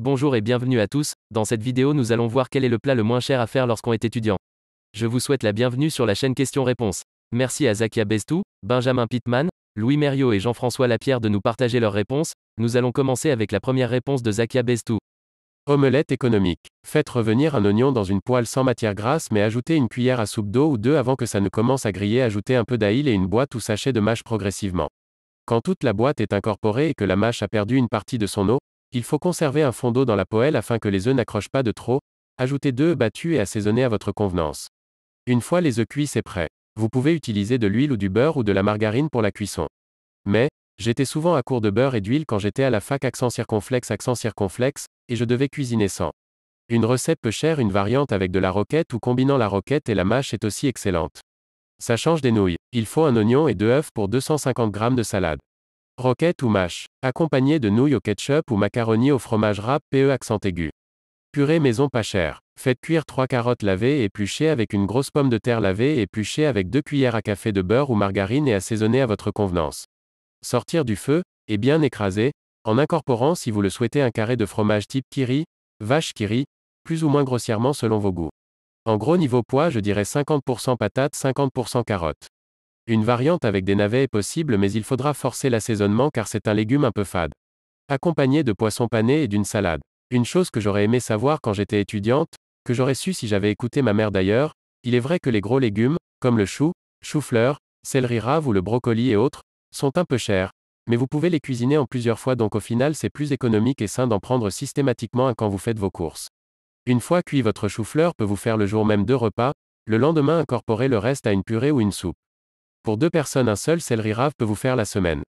Bonjour et bienvenue à tous, dans cette vidéo nous allons voir quel est le plat le moins cher à faire lorsqu'on est étudiant. Je vous souhaite la bienvenue sur la chaîne Questions-Réponses. Merci à Zakia Bestou, Benjamin Pittman, Louis Mériot et Jean-François Lapierre de nous partager leurs réponses. Nous allons commencer avec la première réponse de Zakia Bestou. Omelette économique. Faites revenir un oignon dans une poêle sans matière grasse mais ajoutez une cuillère à soupe d'eau ou deux avant que ça ne commence à griller. Ajoutez un peu d'ail et une boîte ou sachet de mâche progressivement. Quand toute la boîte est incorporée et que la mâche a perdu une partie de son eau, il faut conserver un fond d'eau dans la poêle afin que les œufs n'accrochent pas de trop. Ajoutez 2 œufs battus et assaisonnez à votre convenance. Une fois les œufs cuits, c'est prêt. Vous pouvez utiliser de l'huile ou du beurre ou de la margarine pour la cuisson. Mais, j'étais souvent à court de beurre et d'huile quand j'étais à la fac accent circonflexe, et je devais cuisiner sans. Une recette peu chère, une variante avec de la roquette ou combinant la roquette et la mâche est aussi excellente. Ça change des nouilles. Il faut un oignon et 2 œufs pour 250 g de salade. Roquette ou mâche. Accompagné de nouilles au ketchup ou macaroni au fromage râpe accent aigu. Purée maison pas chère. Faites cuire 3 carottes lavées et épluchées avec une grosse pomme de terre lavée et épluchée avec 2 cuillères à café de beurre ou margarine et assaisonnée à votre convenance. Sortir du feu, et bien écraser, en incorporant si vous le souhaitez un carré de fromage type Kiri, vache Kiri, plus ou moins grossièrement selon vos goûts. En gros niveau poids je dirais 50% patates, 50% carottes. Une variante avec des navets est possible mais il faudra forcer l'assaisonnement car c'est un légume un peu fade. Accompagné de poisson pané et d'une salade. Une chose que j'aurais aimé savoir quand j'étais étudiante, que j'aurais su si j'avais écouté ma mère d'ailleurs, il est vrai que les gros légumes, comme le chou, chou-fleur, céleri rave ou le brocoli et autres, sont un peu chers, mais vous pouvez les cuisiner en plusieurs fois donc au final c'est plus économique et sain d'en prendre systématiquement un quand vous faites vos courses. Une fois cuit votre chou-fleur peut vous faire le jour même 2 repas, le lendemain incorporer le reste à une purée ou une soupe. Pour 2 personnes un seul céleri rave peut vous faire la semaine.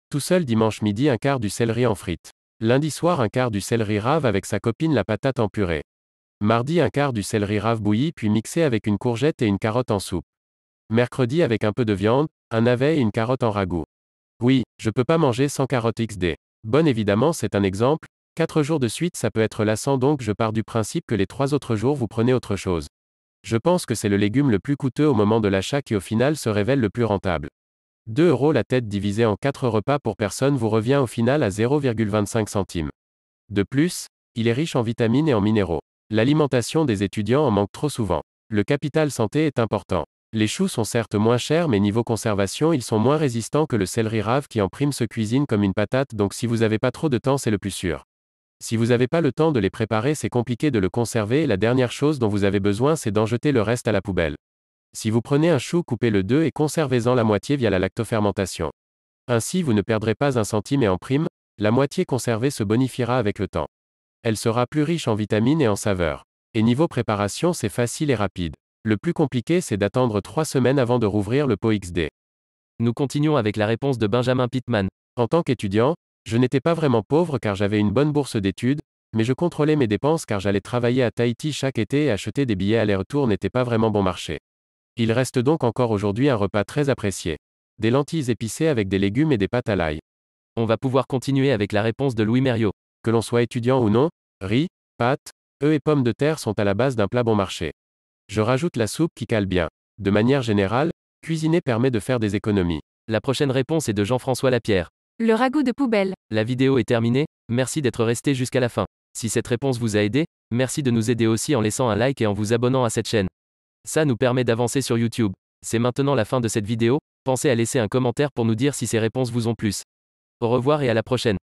Tout seul dimanche midi un quart du céleri en frites. Lundi soir un quart du céleri rave avec sa copine la patate en purée. Mardi un quart du céleri rave bouilli puis mixé avec une courgette et une carotte en soupe. Mercredi avec un peu de viande, un navet et une carotte en ragoût. Oui, je peux pas manger sans carotte XD. Bonne évidemment c'est un exemple, 4 jours de suite ça peut être lassant donc je pars du principe que les 3 autres jours vous prenez autre chose. Je pense que c'est le légume le plus coûteux au moment de l'achat qui au final se révèle le plus rentable. 2 € la tête divisée en 4 repas pour personne vous revient au final à 0,25 centimes. De plus, il est riche en vitamines et en minéraux. L'alimentation des étudiants en manque trop souvent. Le capital santé est important. Les choux sont certes moins chers mais niveau conservation ils sont moins résistants que le céleri rave qui en prime se cuisine comme une patate donc si vous n'avez pas trop de temps c'est le plus sûr. Si vous n'avez pas le temps de les préparer c'est compliqué de le conserver et la dernière chose dont vous avez besoin c'est d'en jeter le reste à la poubelle. Si vous prenez un chou coupez-le 2 et conservez-en la moitié via la lactofermentation. Ainsi vous ne perdrez pas un centime et en prime, la moitié conservée se bonifiera avec le temps. Elle sera plus riche en vitamines et en saveurs. Et niveau préparation c'est facile et rapide. Le plus compliqué c'est d'attendre 3 semaines avant de rouvrir le pot XD. Nous continuons avec la réponse de Benjamin Pittman. En tant qu'étudiant, je n'étais pas vraiment pauvre car j'avais une bonne bourse d'études, mais je contrôlais mes dépenses car j'allais travailler à Tahiti chaque été et acheter des billets aller-retour n'était pas vraiment bon marché. Il reste donc encore aujourd'hui un repas très apprécié. Des lentilles épicées avec des légumes et des pâtes à l'ail. On va pouvoir continuer avec la réponse de Louis Mériot. Que l'on soit étudiant ou non, riz, pâtes, œufs et pommes de terre sont à la base d'un plat bon marché. Je rajoute la soupe qui cale bien. De manière générale, cuisiner permet de faire des économies. La prochaine réponse est de Jean-François Lapierre. Le ragoût de poubelle. La vidéo est terminée, merci d'être resté jusqu'à la fin. Si cette réponse vous a aidé, merci de nous aider aussi en laissant un like et en vous abonnant à cette chaîne. Ça nous permet d'avancer sur YouTube. C'est maintenant la fin de cette vidéo, pensez à laisser un commentaire pour nous dire si ces réponses vous ont plu. Au revoir et à la prochaine.